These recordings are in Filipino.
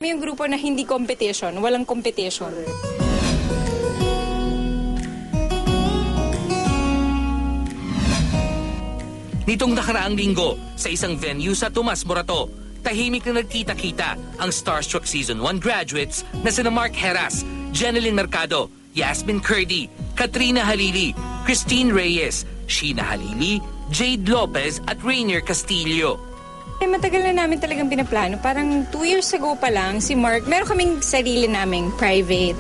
May yung grupo na hindi competition, walang competition. Nitong nakaraang linggo, sa isang venue sa Tomas Morato, tahimik na nagkita-kita ang Starstruck Season 1 graduates na sina Mark Heras, Jeneline Mercado, Yasmin Curdy, Katrina Halili, Christine Reyes, Sheena Halili, Jade Lopez at Rainier Castillo. Matagal na namin talagang pinaplano. Parang 2 years ago pa lang, si Mark, meron kaming sarili naming private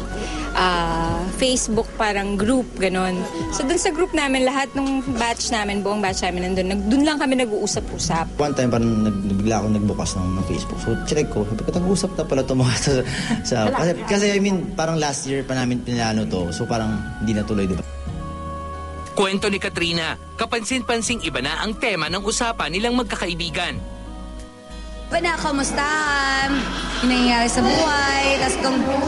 Facebook parang group, ganon. So dun sa group namin, lahat ng batch namin, buong batch namin nandun, dun lang kami nag-uusap-usap. One time, parang bigla akong nagbukas ng Facebook. So, check ko, nag-uusap na pala ito mga sa kasi I mean, parang last year pa namin pinano to. So, parang hindi natuloy, diba? Kwento ni Katrina, kapansin-pansing iba na ang tema ng usapan nilang magkakaibigan. Na, kamusta? Yung nangyayari sa buhay. Tapos,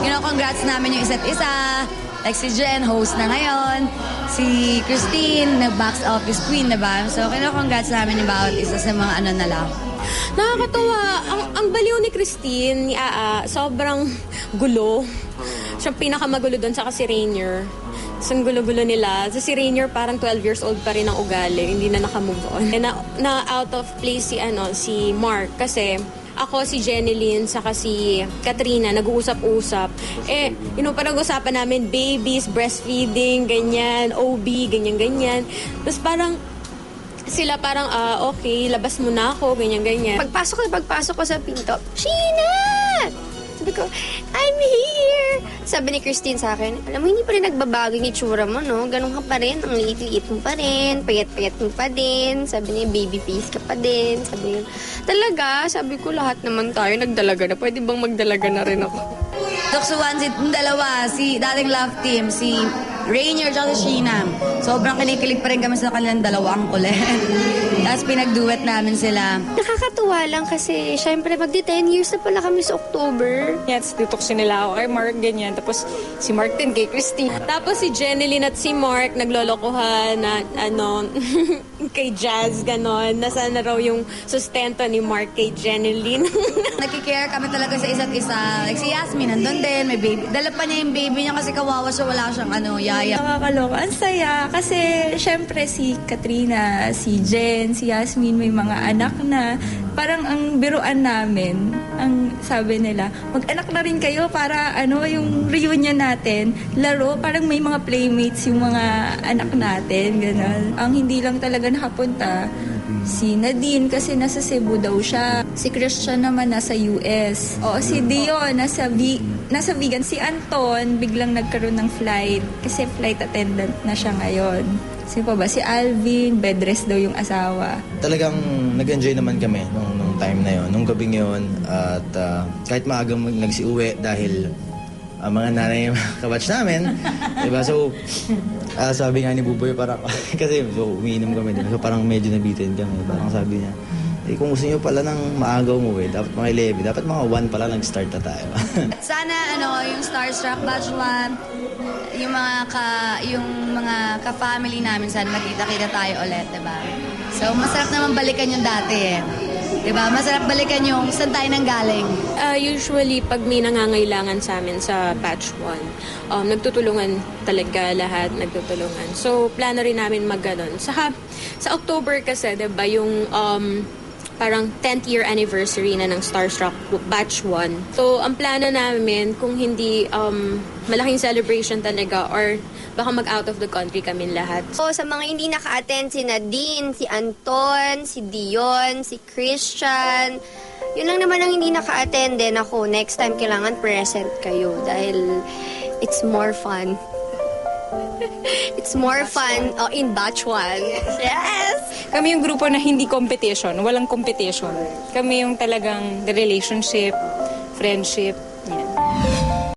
congrats namin yung isa't isa. Like si Jen, host na ngayon. Si Christine, nag-box office queen, diba? So, congrats namin yung bawat isa sa mga ano na lang. Nakakatawa. Ang baliw ni Christine, ni sobrang gulo. Siya pinakamagulo doon, saka si Rainier. So, ang gulo-gulo nila. So, si Rainier parang 12 years old pa rin ang ugali. Hindi na nakamove on. Na out of place si Mark. Kasi ako, si Jeneline, saka si Katrina, nag-uusap-usap. Parang-usapan namin babies, breastfeeding, ganyan, OB, ganyan-ganyan. Tapos parang sila parang, okay, labas mo na ako, ganyan-ganyan. Pagpasok ko sa pinto, Sheena! Sabi ko, I'm here! Sabi ni Christine sa akin, alam mo, hindi pa rin nagbabago yung itsura mo, no? Ganun ka pa rin, ang liit-liit mo pa rin, payat-payat mo pa din. Sabi niya, baby face ka pa din. Sabi niya, talaga? Sabi ko, lahat naman tayo nagdalaga na. Pwede bang magdalaga na rin ako? Tuksuan dalawa, si dating love team, si Rainier at si Sheena. Sobrang kinikilig pa rin kami sa kanilang dalawa, ang kulit. Tapos pinag-duet namin sila. Nakakatuwa lang kasi, syempre, magdi-10 years na pala kami sa October. Yes, tutuksin nila ako kay Mark, ganyan. Tapos si Mark din kay Christine. Tapos si Jeneline at si Mark naglolokohan na kay Jazz, ganon. Nasaan na raw yung sustento ni Mark kay Jeneline. Nakikare kami talaga sa isa't isa. Like si Yasmin, nandun din, may baby. Dala pa niya yung baby niya kasi kawawa siya, wala siyang yaya. Nakakaloka. Ang saya kasi syempre si Katrina, si Jen, si Yasmin may mga anak na. Parang ang biruan namin, ang sabi nila, mag-anak na rin kayo para yung reunion natin, laro, parang may mga playmates yung mga anak natin, gano'n. Ang hindi lang talaga nakapunta, si Nadine kasi nasa Cebu daw siya. Si Christian naman nasa US. O si Dion nasa vegan. Si Anton biglang nagkaroon ng flight kasi flight attendant na siya ngayon. Sino pa ba? Si Alvin, bed rest daw yung asawa. Talagang nag-enjoy naman kami nung time na yon, nung gabing yon. At kahit maagang nagsiuwi dahil mga nanay kabatch namin. Diba? So, sabi nga ni Buboy, parang, kasi umiinom kami din. So, parang medyo nabitin kami. Parang sabi niya, kung gusto niyo pala ng maaga umuwi, dapat mga 11, dapat mga 1 pala nag-start na tayo. Sana yung Starstruck Batch 1, yung mga ka-family namin, sana magkita-kita tayo ulit, diba? So, masarap naman balikan yung dati eh. Diba? Masarap balikan yung saan tayo nanggaling. Usually, pag may nangangailangan sa amin sa batch 1, nagtutulungan talaga lahat, nagtutulungan. So, plano rin namin mag-ganon. Sa October kasi, diba, yung parang 10th year anniversary na ng Starstruck Batch 1. So, ang plano namin, kung hindi malaking celebration talaga or baka mag-out of the country kami lahat. So, sa mga hindi naka-attend, si Nadine, si Anton, si Dion, si Christian, yun lang naman ang hindi naka-attend din ako. Next time, kailangan present kayo dahil it's more fun. It's more fun in batch 1. Yes! Kami yung grupo na hindi competition, walang competition. Kami yung talagang the relationship, friendship,